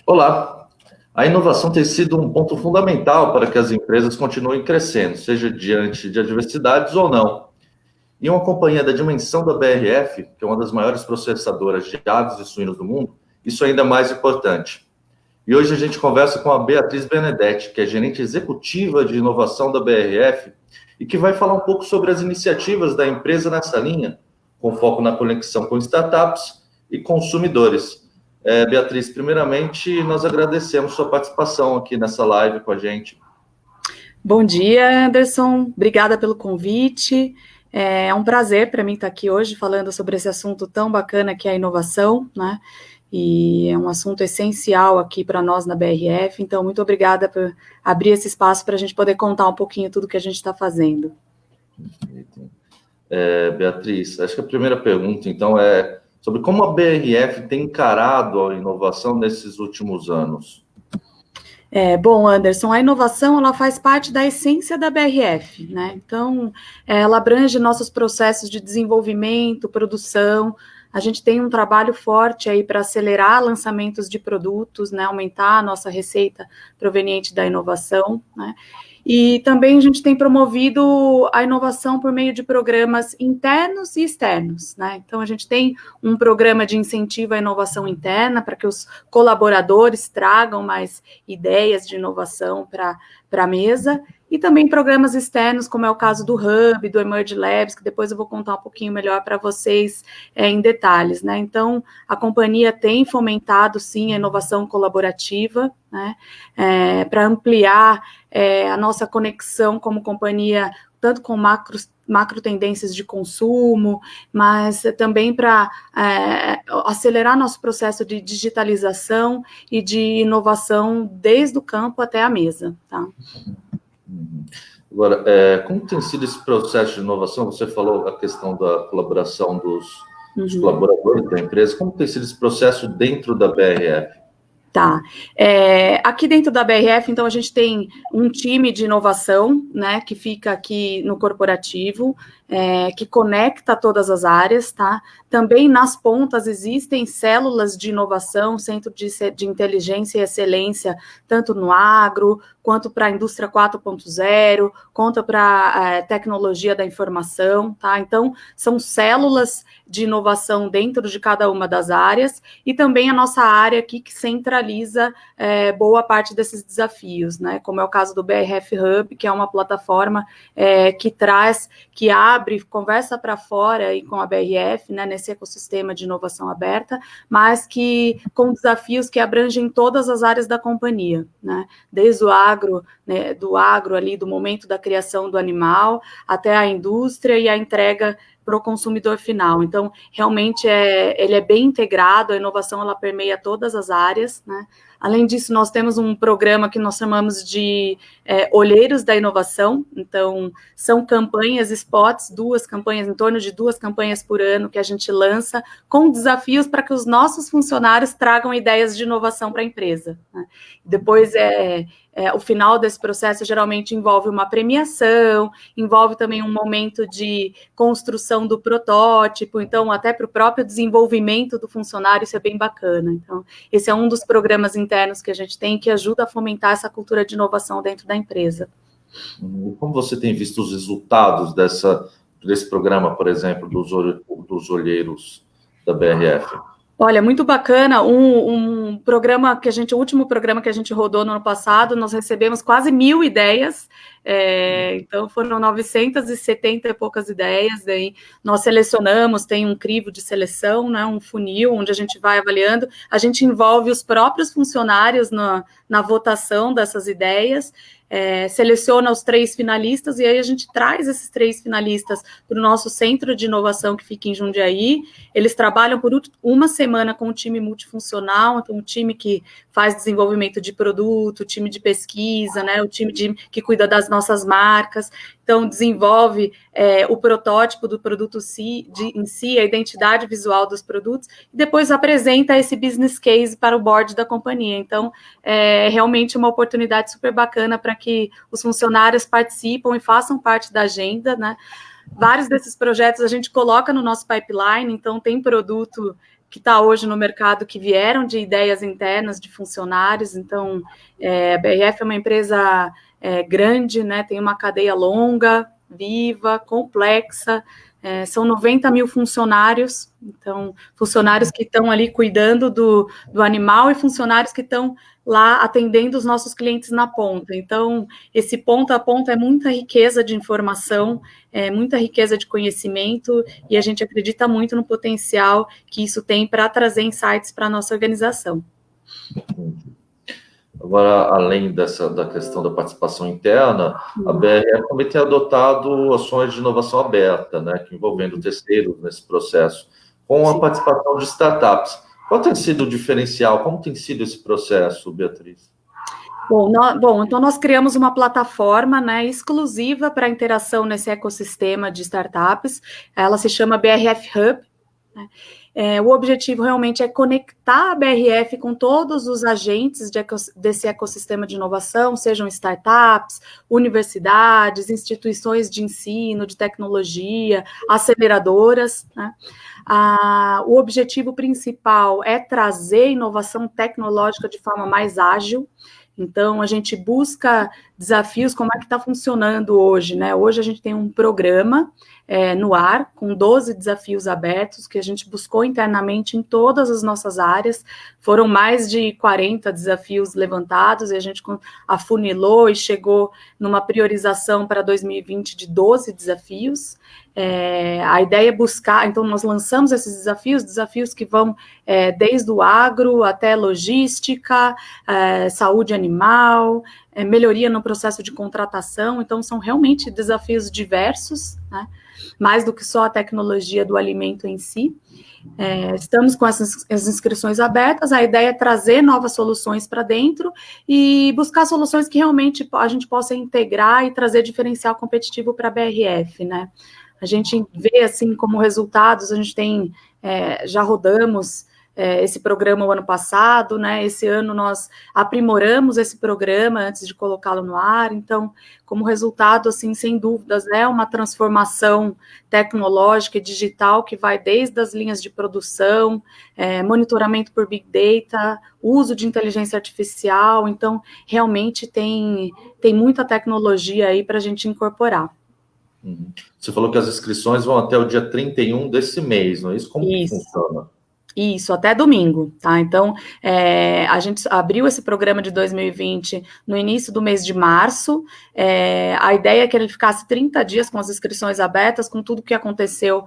Olá! A inovação tem sido um ponto fundamental para que as empresas continuem crescendo, seja diante de adversidades ou não. Em uma companhia da dimensão da BRF, que é uma das maiores processadoras de aves e suínos do mundo, isso é ainda mais importante. E hoje a gente conversa com a Beatriz Benedetti, que é gerente executiva de inovação da BRF e que vai falar um pouco sobre as iniciativas da empresa nessa linha, com foco na conexão com startups e consumidores. Beatriz, primeiramente, nós agradecemos sua participação aqui nessa live com a gente. Bom dia, Anderson. Obrigada pelo convite. É um prazer para mim estar aqui hoje falando sobre esse assunto tão bacana que é a inovação, né? E é um assunto essencial aqui para nós na BRF. Então, muito obrigada por abrir esse espaço para a gente poder contar um pouquinho tudo que a gente está fazendo. Beatriz, acho que a primeira pergunta, então, é sobre como a BRF tem encarado a inovação nesses últimos anos. Bom, Anderson, a inovação ela faz parte da essência da BRF, né? Então, ela abrange nossos processos de desenvolvimento, produção. A gente tem um trabalho forte aí para acelerar lançamentos de produtos, né? Aumentar a nossa receita proveniente da inovação, né? E também a gente tem promovido a inovação por meio de programas internos e externos, né? Então, a gente tem um programa de incentivo à inovação interna para que os colaboradores tragam mais ideias de inovação para a mesa, e também programas externos, como é o caso do Hub, do Emerge Labs, que depois eu vou contar um pouquinho melhor para vocês em detalhes, né? Então, a companhia tem fomentado, sim, a inovação colaborativa, né? Para ampliar a nossa conexão como companhia, tanto com macro tendências de consumo, mas também para acelerar nosso processo de digitalização e de inovação desde o campo até a mesa, tá? Agora, como tem sido esse processo de inovação? Você falou a questão da colaboração dos colaboradores da empresa. Como tem sido esse processo dentro da BRF? Tá. Aqui dentro da BRF, então, a gente tem um time de inovação, né, que fica aqui no corporativo, que conecta todas as áreas, tá? Também nas pontas existem células de inovação, centro de inteligência e excelência, tanto no agro, quanto para a indústria 4.0, quanto para a tecnologia da informação, tá? Então, são células de inovação dentro de cada uma das áreas, e também a nossa área aqui que centraliza boa parte desses desafios, né? Como é o caso do BRF Hub, que é uma plataforma que abre, conversa para fora e com a BRF, né, nesse ecossistema de inovação aberta, mas que com desafios que abrangem todas as áreas da companhia, né? Desde o agro, né, do agro ali, do momento da criação do animal, até a indústria e a entrega para o consumidor final. Então, realmente, ele é bem integrado, a inovação, ela permeia todas as áreas, né? Além disso, nós temos um programa que nós chamamos de Olheiros da Inovação. Então, são campanhas, spots, em torno de 2 campanhas por ano que a gente lança, com desafios para que os nossos funcionários tragam ideias de inovação para a empresa, né? Depois, o final desse processo geralmente envolve uma premiação, envolve também um momento de construção do protótipo, então até para o próprio desenvolvimento do funcionário isso é bem bacana. Então, esse é um dos programas internos que a gente tem que ajuda a fomentar essa cultura de inovação dentro da empresa. Como você tem visto os resultados desse programa, por exemplo, dos olheiros da BRF? Olha, muito bacana, um programa o último programa que a gente rodou no ano passado, nós recebemos quase 1.000 ideias, então foram 970 e poucas ideias, daí nós selecionamos, tem um crivo de seleção, né, um funil, onde a gente vai avaliando, a gente envolve os próprios funcionários na votação dessas ideias, seleciona os 3 finalistas, e aí a gente traz esses 3 finalistas para o nosso centro de inovação que fica em Jundiaí. Eles trabalham por uma semana com um time multifuncional, então um time que faz desenvolvimento de produto, o time de pesquisa, né, o time que cuida das nossas marcas, então desenvolve o protótipo do produto em si, a identidade visual dos produtos, e depois apresenta esse business case para o board da companhia. Então, é realmente uma oportunidade super bacana para que os funcionários participam e façam parte da agenda, né? Vários desses projetos a gente coloca no nosso pipeline, então tem produto que está hoje no mercado, que vieram de ideias internas de funcionários. Então, a BRF é uma empresa grande, né, tem uma cadeia longa, viva, complexa, são 90 mil funcionários, então, funcionários que estão ali cuidando do animal e funcionários que estão lá atendendo os nossos clientes na ponta. Então, esse ponta a ponta é muita riqueza de informação, muita riqueza de conhecimento, e a gente acredita muito no potencial que isso tem para trazer insights para a nossa organização. Agora, além da questão da participação interna, a BRF também tem adotado ações de inovação aberta, né, que envolvendo terceiros nesse processo, com a participação de startups. Qual tem sido o diferencial? Como tem sido esse processo, Beatriz? Bom, então nós criamos uma plataforma, né, exclusiva para interação nesse ecossistema de startups. Ela se chama BRF Hub, né? O objetivo realmente é conectar a BRF com todos os agentes desse ecossistema de inovação, sejam startups, universidades, instituições de ensino, de tecnologia, aceleradoras, né? O objetivo principal é trazer inovação tecnológica de forma mais ágil. Então, a gente busca desafios, como é que está funcionando hoje, né? Hoje a gente tem um programa no ar, com 12 desafios abertos, que a gente buscou internamente em todas as nossas áreas. Foram mais de 40 desafios levantados, e a gente afunilou e chegou numa priorização para 2020 de 12 desafios. A ideia é buscar, então nós lançamos esses desafios que vão desde o agro até logística, saúde animal, melhoria no processo de contratação. Então são realmente desafios diversos, né? Mais do que só a tecnologia do alimento em si. Estamos com as inscrições abertas, a ideia é trazer novas soluções para dentro e buscar soluções que realmente a gente possa integrar e trazer diferencial competitivo para a BRF, né? A gente vê, assim, como resultados, a gente tem, já rodamos esse programa o ano passado, né? Esse ano nós aprimoramos esse programa antes de colocá-lo no ar. Então, como resultado, assim, sem dúvidas, é uma transformação tecnológica e digital que vai desde as linhas de produção, monitoramento por Big Data, uso de inteligência artificial. Então, realmente tem muita tecnologia aí para a gente incorporar. Você falou que as inscrições vão até o dia 31 desse mês, não é isso? Como que funciona? Isso, até domingo, tá? Então, a gente abriu esse programa de 2020 no início do mês de março. A ideia é que ele ficasse 30 dias com as inscrições abertas, com tudo que aconteceu,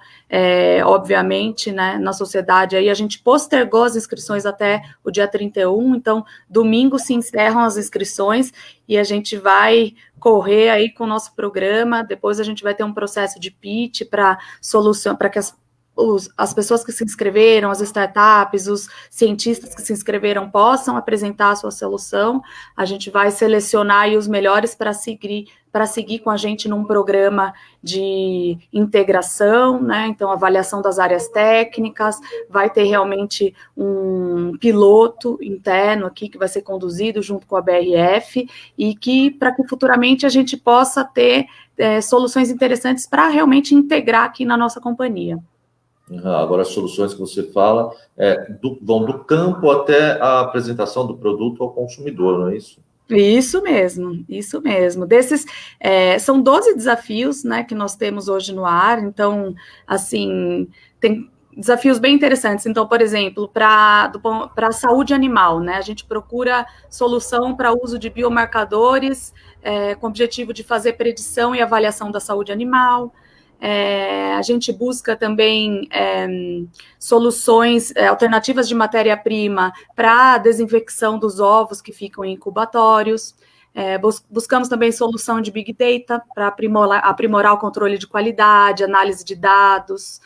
obviamente, né, na sociedade. Aí a gente postergou as inscrições até o dia 31, então, domingo se encerram as inscrições e a gente vai correr aí com o nosso programa. Depois a gente vai ter um processo de pitch para que as pessoas que se inscreveram, as startups, os cientistas que se inscreveram possam apresentar a sua solução. A gente vai selecionar aí os melhores para seguir com a gente num programa de integração, né? Então, avaliação das áreas técnicas, vai ter realmente um piloto interno aqui que vai ser conduzido junto com a BRF e para que futuramente a gente possa ter soluções interessantes para realmente integrar aqui na nossa companhia. Agora, as soluções que você fala vão do campo até a apresentação do produto ao consumidor, não é isso? Isso mesmo, isso mesmo. São 12 desafios, né, que nós temos hoje no ar. Então, assim, tem desafios bem interessantes. Então, por exemplo, para a saúde animal, né, a gente procura solução para uso de biomarcadores com o objetivo de fazer predição e avaliação da saúde animal. A gente busca também soluções, alternativas de matéria-prima para a desinfecção dos ovos que ficam em incubatórios. Buscamos também solução de Big Data para aprimorar o controle de qualidade, análise de dados.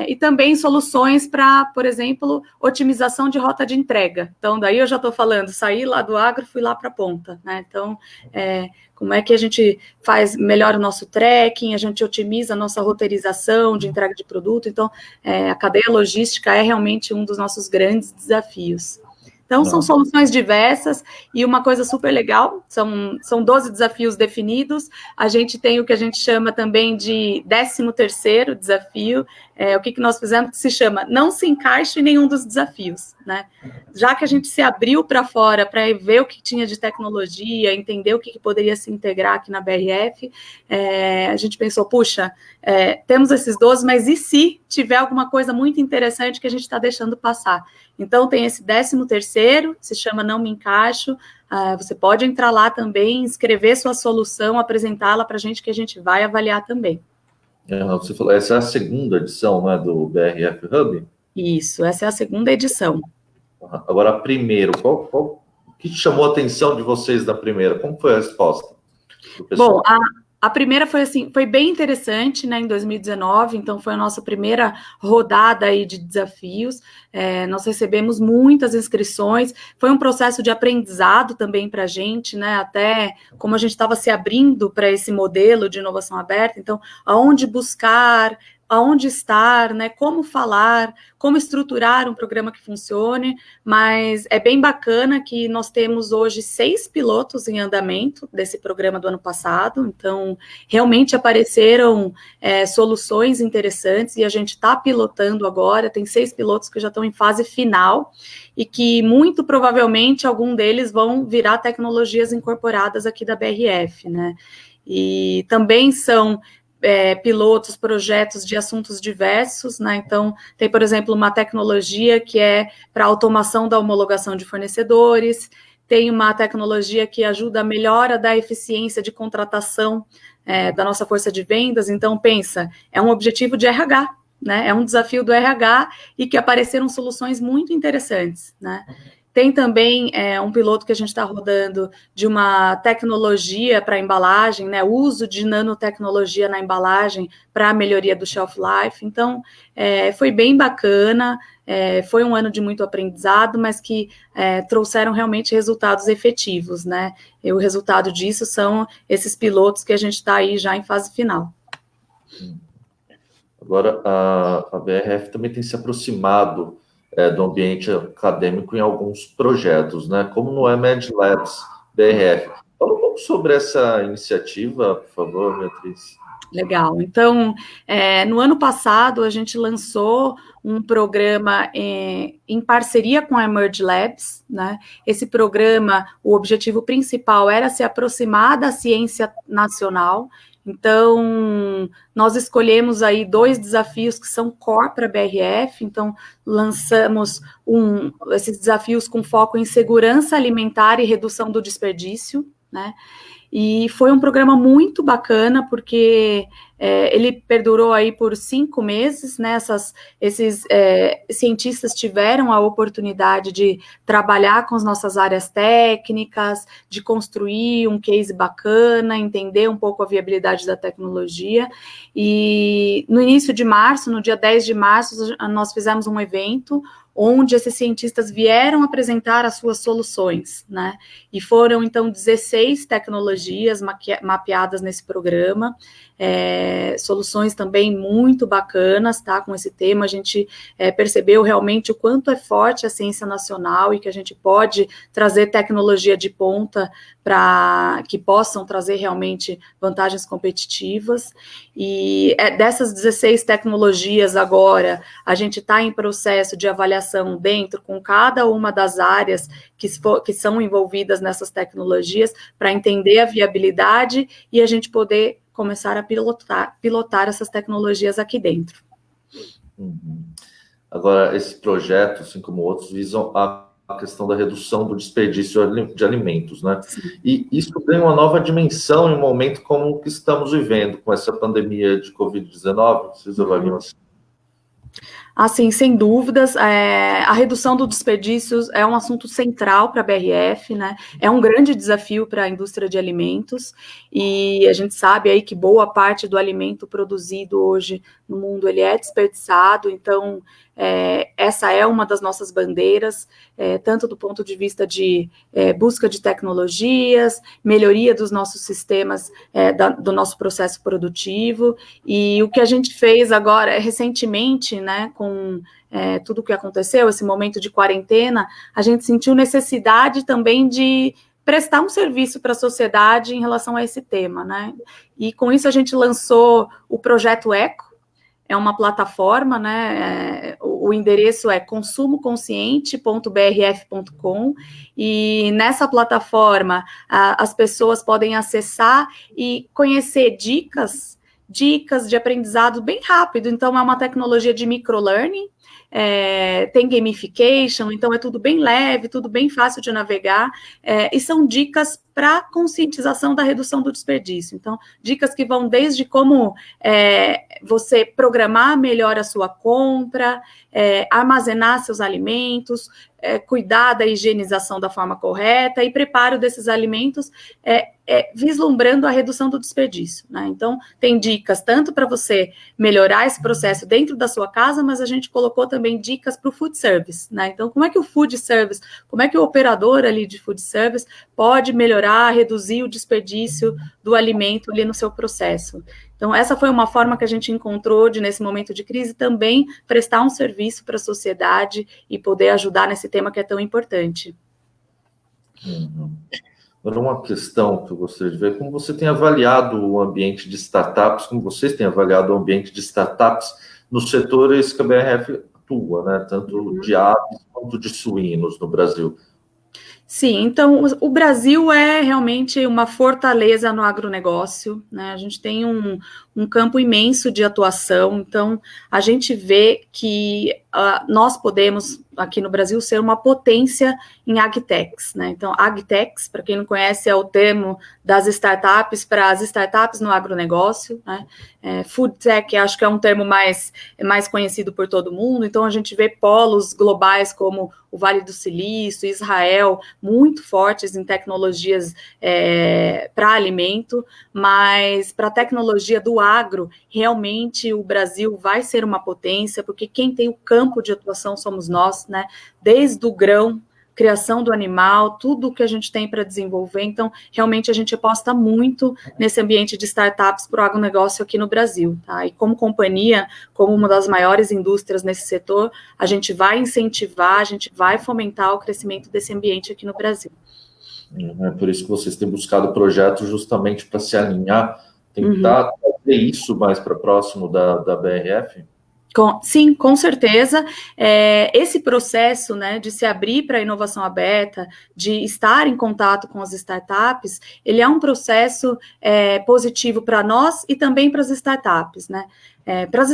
E também soluções para, por exemplo, otimização de rota de entrega. Então, daí eu já estou falando, saí lá do agro, fui lá para a ponta, né? Então, como é que a gente melhor o nosso tracking, a gente otimiza a nossa roteirização de entrega de produto. Então, a cadeia logística é realmente um dos nossos grandes desafios. Então, são soluções diversas e uma coisa super legal, são 12 desafios definidos, a gente tem o que a gente chama também de 13º desafio, o que nós fizemos, que se chama Não Se Encaixe em Nenhum dos Desafios, né? Já que a gente se abriu para fora para ver o que tinha de tecnologia, entender o que poderia se integrar aqui na BRF, a gente pensou, puxa, temos esses 12, mas e se tiver alguma coisa muito interessante que a gente está deixando passar? Então, tem esse 13º, se chama Não Me Encaixo. Você pode entrar lá também, escrever sua solução, apresentá-la para a gente, que a gente vai avaliar também. Você falou, essa é a segunda edição, né, do BRF Hub? Isso, essa é a segunda edição. Agora, primeiro, o que chamou a atenção de vocês da primeira? Como foi a resposta do pessoal? Bom, a primeira foi assim, foi bem interessante, né, em 2019, então foi a nossa primeira rodada aí de desafios, nós recebemos muitas inscrições, foi um processo de aprendizado também para a gente, né, até como a gente estava se abrindo para esse modelo de inovação aberta, então, aonde buscar, aonde estar, né, como falar, como estruturar um programa que funcione, mas é bem bacana que nós temos hoje 6 pilotos em andamento desse programa do ano passado, então realmente apareceram soluções interessantes e a gente está pilotando agora, tem 6 pilotos que já estão em fase final e que muito provavelmente algum deles vão virar tecnologias incorporadas aqui da BRF, né, e também são pilotos, projetos de assuntos diversos, né? Então, tem, por exemplo, uma tecnologia que é para automação da homologação de fornecedores, tem uma tecnologia que ajuda a melhora da eficiência de contratação da nossa força de vendas. Então, pensa, é um objetivo de RH, né? É um desafio do RH e que apareceram soluções muito interessantes, né? Tem também um piloto que a gente está rodando de uma tecnologia para embalagem, né? Uso de nanotecnologia na embalagem para a melhoria do shelf life. Então, foi bem bacana, foi um ano de muito aprendizado, mas que trouxeram realmente resultados efetivos, né? E o resultado disso são esses pilotos que a gente está aí já em fase final. Agora, a BRF também tem se aproximado do ambiente acadêmico em alguns projetos, né? Como no EMED Labs BRF. Fala um pouco sobre essa iniciativa, por favor, Beatriz. Legal. Então, no ano passado, a gente lançou um programa em parceria com a Emerge Labs, né? Esse programa, o objetivo principal era se aproximar da ciência nacional. Então, nós escolhemos aí 2 desafios que são core para a BRF, então lançamos esses desafios com foco em segurança alimentar e redução do desperdício, né? E foi um programa muito bacana, porque ele perdurou aí por 5 meses, né? Esses cientistas tiveram a oportunidade de trabalhar com as nossas áreas técnicas, de construir um case bacana, entender um pouco a viabilidade da tecnologia. E no início de março, no dia 10 de março, nós fizemos um evento onde esses cientistas vieram apresentar as suas soluções, né? E foram, então, 16 tecnologias mapeadas nesse programa, soluções também muito bacanas, tá? Com esse tema, a gente percebeu realmente o quanto é forte a ciência nacional e que a gente pode trazer tecnologia de ponta para que possam trazer realmente vantagens competitivas. E dessas 16 tecnologias agora, a gente está em processo de avaliação dentro com cada uma das áreas que são envolvidas nessas tecnologias para entender a viabilidade e a gente poder começar a pilotar essas tecnologias aqui dentro. Agora, esse projeto, assim como outros, visam a questão da redução do desperdício de alimentos, né? Sim. E isso tem uma nova dimensão em um momento como o que estamos vivendo com essa pandemia de Covid-19, vocês avaliam assim? Assim, sem dúvidas, a redução do desperdício é um assunto central para a BRF, né? É um grande desafio para a indústria de alimentos e a gente sabe aí que boa parte do alimento produzido hoje no mundo ele é desperdiçado, então essa é uma das nossas bandeiras, tanto do ponto de vista de busca de tecnologias, melhoria dos nossos sistemas, do nosso processo produtivo, e o que a gente fez agora, recentemente, né, com tudo o que aconteceu, esse momento de quarentena, a gente sentiu necessidade também de prestar um serviço para a sociedade em relação a esse tema, né, e com isso a gente lançou o Projeto Eco, é uma plataforma, né? O endereço é consumoconsciente.brf.com, e nessa plataforma as pessoas podem acessar e conhecer dicas de aprendizado bem rápido. Então, é uma tecnologia de microlearning, tem gamification, então é tudo bem leve, tudo bem fácil de navegar, e são dicas para conscientização da redução do desperdício. Então, dicas que vão desde como você programar melhor a sua compra, armazenar seus alimentos, cuidar da higienização da forma correta e preparo desses alimentos, vislumbrando a redução do desperdício, né? Então, tem dicas tanto para você melhorar esse processo dentro da sua casa, mas a gente colocou também dicas para o food service, né? Então, como é que o food service, como é que o operador ali de food service pode melhorar, reduzir o desperdício do alimento ali no seu processo? Então, essa foi uma forma que a gente encontrou de, nesse momento de crise, também prestar um serviço para a sociedade e poder ajudar nesse tema que é tão importante. Agora, uma questão que eu gostaria de ver, como você tem avaliado o ambiente de startups, como vocês têm avaliado o ambiente de startups nos setores que a BRF atua, né? Tanto de aves quanto de suínos no Brasil. Sim, então o Brasil é realmente uma fortaleza no agronegócio, né? A gente tem um campo imenso de atuação, então a gente vê que nós podemos, aqui no Brasil, ser uma potência em agtechs, né? Então, agtechs, para quem não conhece, é o termo das startups para as startups no agronegócio, né? Food tech, acho que é um termo mais conhecido por todo mundo, então a gente vê polos globais como o Vale do Silício, Israel, muito fortes em tecnologias para alimento, mas para a tecnologia do agro, realmente o Brasil vai ser uma potência, porque quem tem o campo de atuação somos nós, né? Desde o grão, criação do animal, tudo que a gente tem para desenvolver. Então, realmente, a gente aposta muito nesse ambiente de startups para o agronegócio aqui no Brasil, tá? E como companhia, como uma das maiores indústrias nesse setor, a gente vai incentivar, a gente vai fomentar o crescimento desse ambiente aqui no Brasil. É por isso que vocês têm buscado projetos justamente para se alinhar, tentar fazer isso mais para próximo da BRF? Sim, com certeza. Esse processo, né, de se abrir para a inovação aberta, de estar em contato com as startups, ele é um processo positivo para nós e também para as startups, né? Para as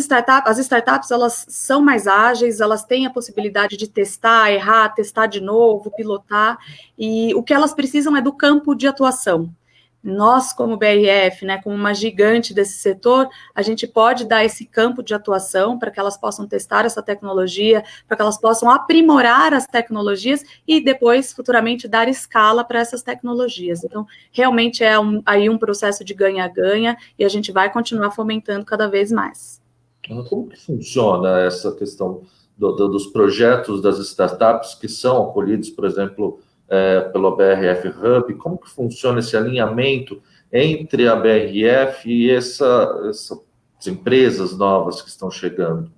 startups, elas são mais ágeis, elas têm a possibilidade de testar, errar, testar de novo, pilotar, e o que elas precisam é do campo de atuação. Nós, como BRF, né, como uma gigante desse setor, a gente pode dar esse campo de atuação para que elas possam testar essa tecnologia, para que elas possam aprimorar as tecnologias e depois, futuramente, dar escala para essas tecnologias. Então, realmente é aí um processo de ganha-ganha e a gente vai continuar fomentando cada vez mais. Como que funciona essa questão dos projetos das startups que são acolhidos, por exemplo, pelo BRF Hub? Como que funciona esse alinhamento entre a BRF e essas empresas novas que estão chegando?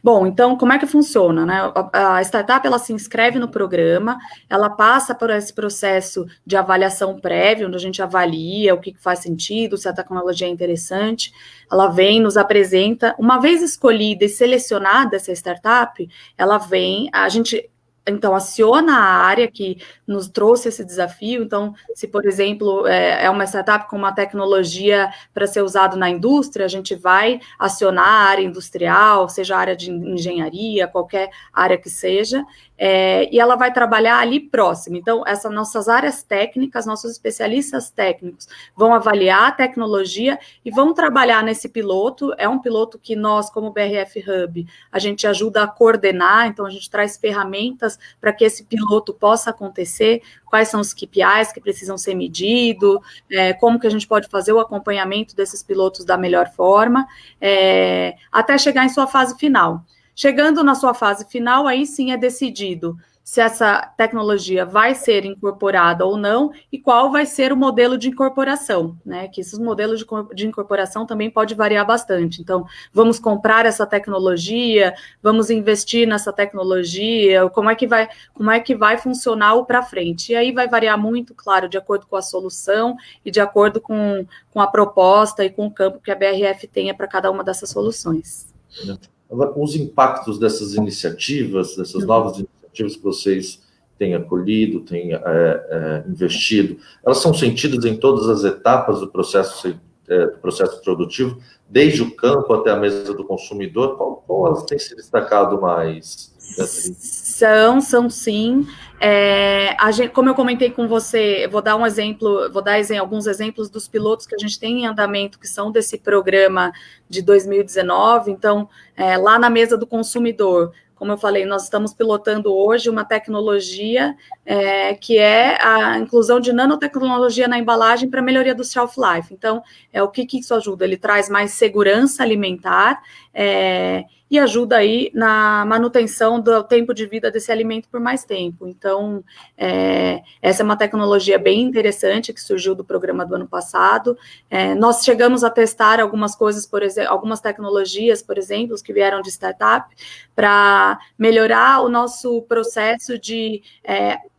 Bom, então, como é que funciona, né? A startup, ela se inscreve no programa, ela passa por esse processo de avaliação prévia, onde a gente avalia o que faz sentido, se a tecnologia é interessante, ela vem, nos apresenta, uma vez escolhida e selecionada essa startup, ela vem, a gente então aciona a área que nos trouxe esse desafio. Então, se, por exemplo, é uma startup com uma tecnologia para ser usado na indústria, a gente vai acionar a área industrial, seja a área de engenharia, qualquer área que seja, e ela vai trabalhar ali próximo. Então, essas nossas áreas técnicas, nossos especialistas técnicos vão avaliar a tecnologia e vão trabalhar nesse piloto. É um piloto que nós, como BRF Hub, a gente ajuda a coordenar, então a gente traz ferramentas para que esse piloto possa acontecer, quais são os KPIs que precisam ser medidos, como que a gente pode fazer o acompanhamento desses pilotos da melhor forma, até chegar em sua fase final. Chegando na sua fase final, aí sim é decidido se essa tecnologia vai ser incorporada ou não e qual vai ser o modelo de incorporação, né? Que esses modelos de incorporação também pode variar bastante. Então, vamos comprar essa tecnologia, vamos investir nessa tecnologia, como é que vai funcionar o para frente. E aí vai variar muito, claro, de acordo com a solução e de acordo com a proposta e com o campo que a BRF tenha para cada uma dessas soluções. Agora, os impactos dessas iniciativas, dessas novas iniciativas que vocês têm acolhido, têm investido, elas são sentidas em todas as etapas do processo produtivo, desde o campo até a mesa do consumidor? Qual elas têm se destacado mais? São sim. Como eu comentei com você, vou dar alguns exemplos dos pilotos que a gente tem em andamento, que são desse programa de 2019. Então, lá na mesa do consumidor, como eu falei, nós estamos pilotando hoje uma tecnologia que é a inclusão de nanotecnologia na embalagem para melhoria do shelf life. Então, o que isso ajuda? Ele traz mais segurança alimentar e ajuda aí na manutenção do tempo de vida desse alimento por mais tempo. Então, essa é uma tecnologia bem interessante que surgiu do programa do ano passado. Nós chegamos a testar algumas coisas, por exemplo, algumas tecnologias, por exemplo, que vieram de startup, para melhorar o nosso processo de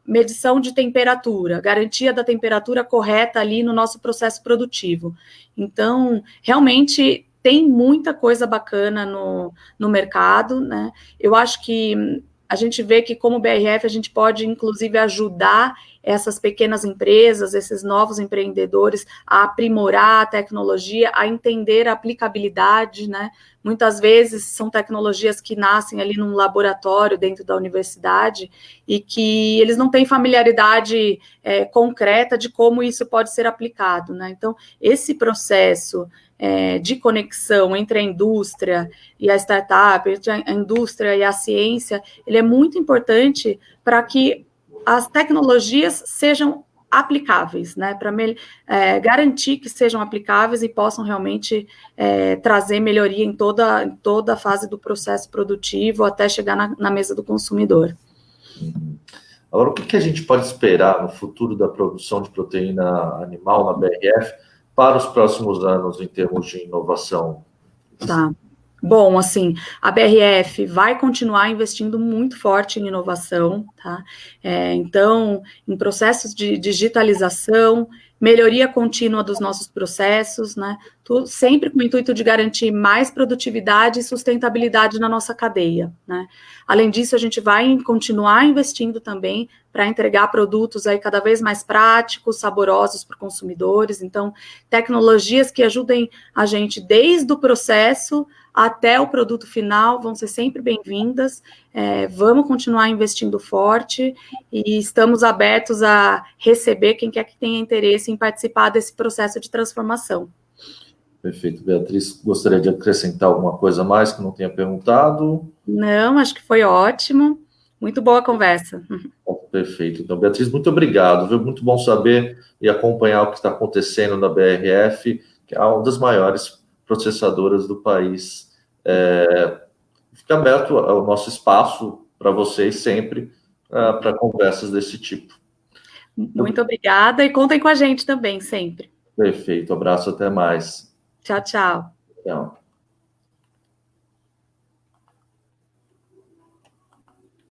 medição de temperatura, garantia da temperatura correta ali no nosso processo produtivo. Então, realmente tem muita coisa bacana no mercado, né? Eu acho que a gente vê que, como BRF, a gente pode, inclusive, ajudar essas pequenas empresas, esses novos empreendedores, a aprimorar a tecnologia, a entender a aplicabilidade, né? Muitas vezes são tecnologias que nascem ali num laboratório dentro da universidade e que eles não têm familiaridade concreta de como isso pode ser aplicado, né? Então, esse processo de conexão entre a indústria e a startup, entre a indústria e a ciência, ele é muito importante para que as tecnologias sejam aplicáveis, né, para garantir que sejam aplicáveis e possam realmente trazer melhoria em toda a fase do processo produtivo até chegar na mesa do consumidor. Agora, o que a gente pode esperar no futuro da produção de proteína animal na BRF para os próximos anos em termos de inovação? Tá. Bom, assim, a BRF vai continuar investindo muito forte em inovação, tá? Então, em processos de digitalização, melhoria contínua dos nossos processos, né? Tudo, sempre com o intuito de garantir mais produtividade e sustentabilidade na nossa cadeia, né? Além disso, a gente vai continuar investindo também para entregar produtos aí cada vez mais práticos, saborosos para os consumidores. Então, tecnologias que ajudem a gente desde o processo até o produto final vão ser sempre bem-vindas. Vamos continuar investindo forte e estamos abertos a receber quem quer que tenha interesse em participar desse processo de transformação. Perfeito, Beatriz. Gostaria de acrescentar alguma coisa a mais que não tenha perguntado? Não, acho que foi ótimo. Muito boa a conversa. Perfeito. Então, Beatriz, muito obrigado. Viu? Muito bom saber e acompanhar o que está acontecendo na BRF, que é uma das maiores processadoras do país. Fica aberto o nosso espaço para vocês sempre, para conversas desse tipo. Muito obrigada e contem com a gente também, sempre. Perfeito. Abraço, até mais. Tchau, tchau. Tchau.